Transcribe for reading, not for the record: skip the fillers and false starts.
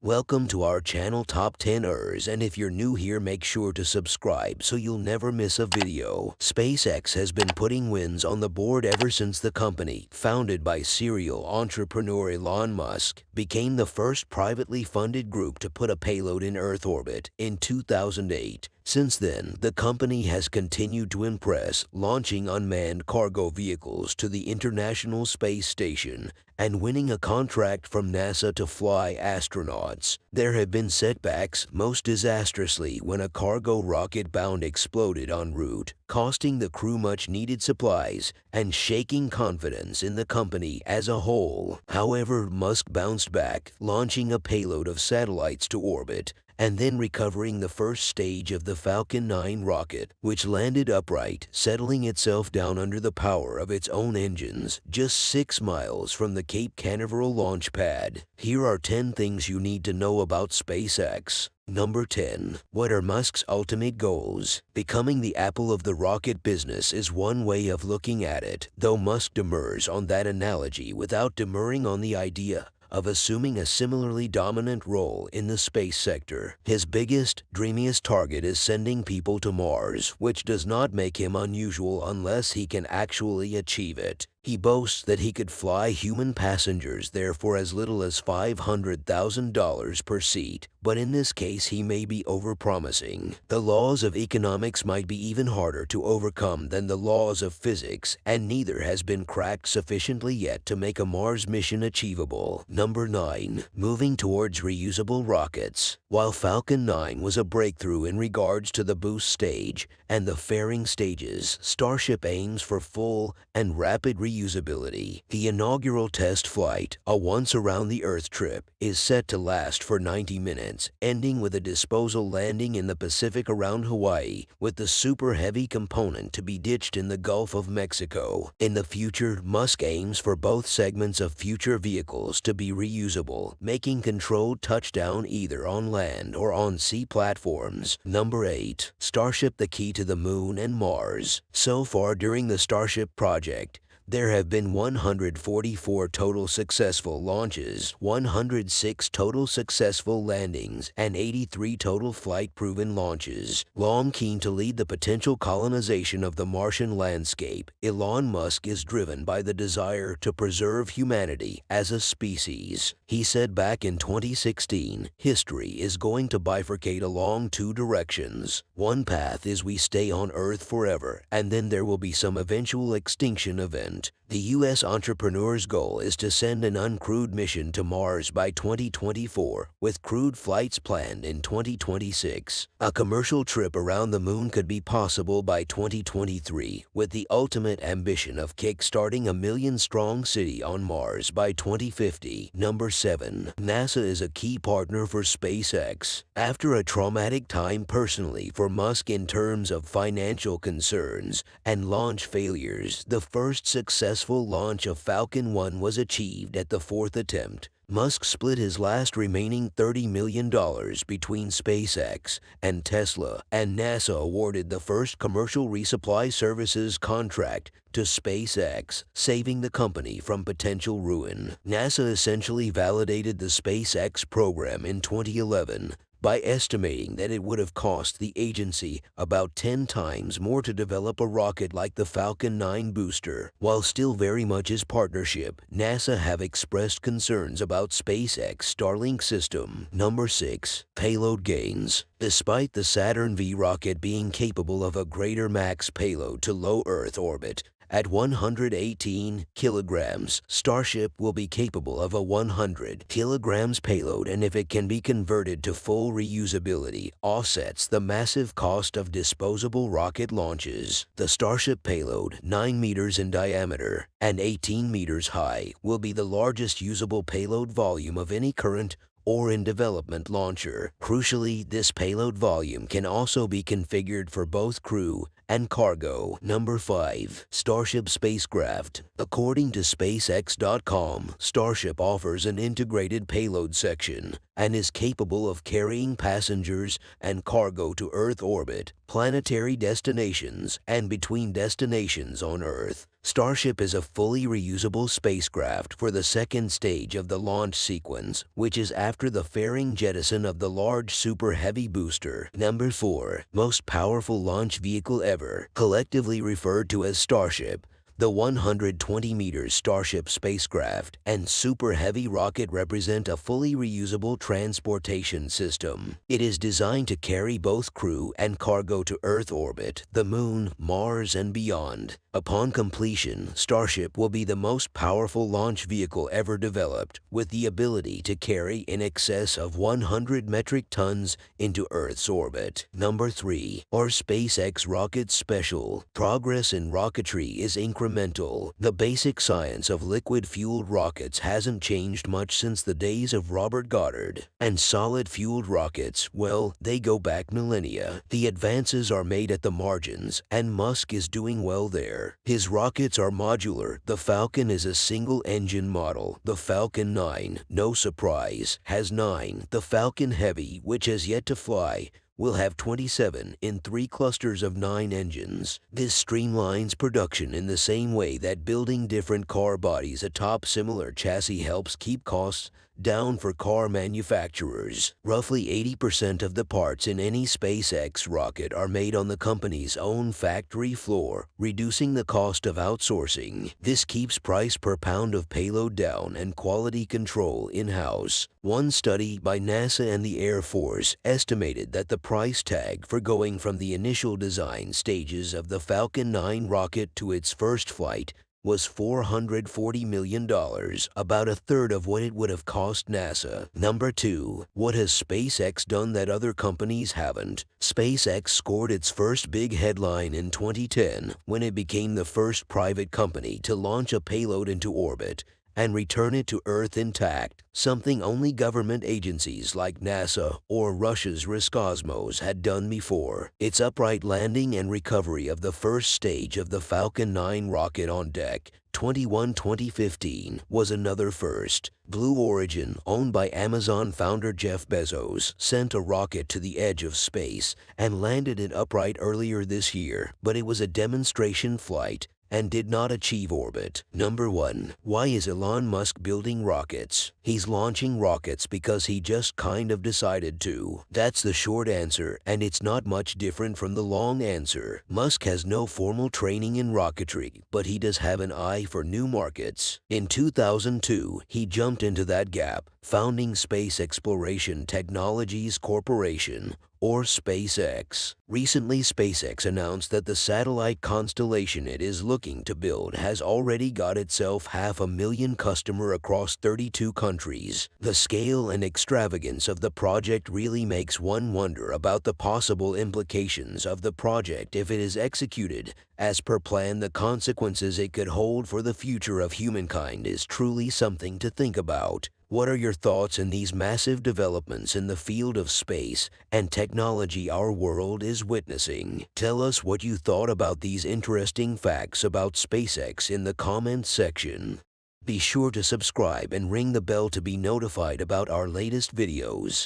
Welcome to our channel Top 10ers, and if you're new here, make sure to subscribe so you'll never miss a video. SpaceX has been putting wins on the board ever since the company, founded by serial entrepreneur Elon Musk, became the first privately funded group to put a payload in Earth orbit in 2008. Since then, the company has continued to impress, launching unmanned cargo vehicles to the International Space Station and winning a contract from NASA to fly astronauts. There have been setbacks, most disastrously when a cargo rocket-bound exploded en route, costing the crew much-needed supplies and shaking confidence in the company as a whole. However, Musk bounced back, launching a payload of satellites to orbit, and then recovering the first stage of the Falcon 9 rocket, which landed upright, settling itself down under the power of its own engines, just 6 miles from the Cape Canaveral launch pad. Here are 10 things you need to know about SpaceX. Number 10. What are Musk's ultimate goals? Becoming the Apple of the rocket business is one way of looking at it, though Musk demurs on that analogy without demurring on the idea of assuming a similarly dominant role in the space sector. His biggest, dreamiest target is sending people to Mars, which does not make him unusual unless he can actually achieve it. He boasts that he could fly human passengers there for as little as $500,000 per seat, but in this case he may be overpromising. The laws of economics might be even harder to overcome than the laws of physics, and neither has been cracked sufficiently yet to make a Mars mission achievable. Number 9. Moving towards reusable rockets. While Falcon 9 was a breakthrough in regards to the boost stage and the fairing stages, Starship aims for full and rapid reusability. The inaugural test flight, a once-around-the-Earth trip, is set to last for 90 minutes, ending with a disposal landing in the Pacific around Hawaii, with the super heavy component to be ditched in the Gulf of Mexico. In the future, Musk aims for both segments of future vehicles to be reusable, making controlled touchdown either on land or on sea platforms. Number 8. Starship, the key to the Moon and Mars. So far during the Starship project, there have been 144 total successful launches, 106 total successful landings, and 83 total flight-proven launches. Long keen to lead the potential colonization of the Martian landscape, Elon Musk is driven by the desire to preserve humanity as a species. He said back in 2016, history is going to bifurcate along 2 directions. One path is we stay on Earth forever, and then there will be some eventual extinction event. The U.S. entrepreneur's goal is to send an uncrewed mission to Mars by 2024, with crewed flights planned in 2026. A commercial trip around the moon could be possible by 2023, with the ultimate ambition of kick-starting a million-strong city on Mars by 2050. Number 7. NASA is a key partner for SpaceX. After a traumatic time personally for Musk in terms of financial concerns and launch failures, the first successful launch of Falcon 1 was achieved at the 4th attempt. Musk split his last remaining $30 million between SpaceX and Tesla, and NASA awarded the first commercial resupply services contract to SpaceX, saving the company from potential ruin. NASA essentially validated the SpaceX program in 2011, by estimating that it would have cost the agency about 10 times more to develop a rocket like the Falcon 9 booster. While still very much his partnership, NASA have expressed concerns about SpaceX Starlink system. Number 6. Payload gains. Despite the Saturn V rocket being capable of a greater max payload to low Earth orbit, at 118 kilograms, Starship will be capable of a 100 kilograms payload, and if it can be converted to full reusability, offsets the massive cost of disposable rocket launches. The Starship payload, 9 meters in diameter and 18 meters high, will be the largest usable payload volume of any current or in development launcher. Crucially, this payload volume can also be configured for both crew and cargo. Number 5. Starship spacecraft. According to SpaceX.com, Starship offers an integrated payload section and is capable of carrying passengers and cargo to Earth orbit, planetary destinations, and between destinations on Earth. Starship is a fully reusable spacecraft for the second stage of the launch sequence, which is after the fairing jettison of the large Super Heavy booster. Number 4. Most powerful launch vehicle ever, collectively referred to as Starship. The 120-meter Starship spacecraft and Super Heavy rocket represent a fully reusable transportation system. It is designed to carry both crew and cargo to Earth orbit, the Moon, Mars, and beyond. Upon completion, Starship will be the most powerful launch vehicle ever developed, with the ability to carry in excess of 100 metric tons into Earth's orbit. Number 3. Our SpaceX Rocket Special. Progress in rocketry is incremental. The basic science of liquid-fueled rockets hasn't changed much since the days of Robert Goddard. And solid-fueled rockets, well, they go back millennia. The advances are made at the margins, and Musk is doing well there. His rockets are modular. The Falcon is a single-engine model. The Falcon 9, no surprise, has 9. The Falcon Heavy, which has yet to fly, will have 27 in 3 clusters of 9 engines. This streamlines production in the same way that building different car bodies atop similar chassis helps keep costs down for car manufacturers. Roughly 80% of the parts in any SpaceX rocket are made on the company's own factory floor, reducing the cost of outsourcing. This keeps price per pound of payload down and quality control in-house. One study by NASA and the Air Force estimated that the price tag for going from the initial design stages of the Falcon 9 rocket to its first flight was $440 million, about a third of what it would have cost NASA. Number 2. What has SpaceX done that other companies haven't? SpaceX scored its first big headline in 2010 when it became the first private company to launch a payload into orbit and return it to Earth intact, something only government agencies like NASA or Russia's Roscosmos had done before. Its upright landing and recovery of the first stage of the Falcon 9 rocket on deck 2015 was another first. Blue Origin, owned by Amazon founder Jeff Bezos, sent a rocket to the edge of space and landed it upright earlier this year, but it was a demonstration flight and did not achieve orbit. Number 1. Why is Elon Musk building rockets? He's launching rockets because he just kind of decided to. That's the short answer, and it's not much different from the long answer. Musk has no formal training in rocketry, but he does have an eye for new markets. In 2002, he jumped into that gap, founding Space Exploration Technologies Corporation, or SpaceX. Recently, SpaceX announced that the satellite constellation it is looking to build has already got itself 500,000 customers across 32 countries. The scale and extravagance of the project really makes one wonder about the possible implications of the project if it is executed as per plan. The consequences it could hold for the future of humankind is truly something to think about. What are your thoughts on these massive developments in the field of space and technology our world is witnessing? Tell us what you thought about these interesting facts about SpaceX in the comments section. Be sure to subscribe and ring the bell to be notified about our latest videos.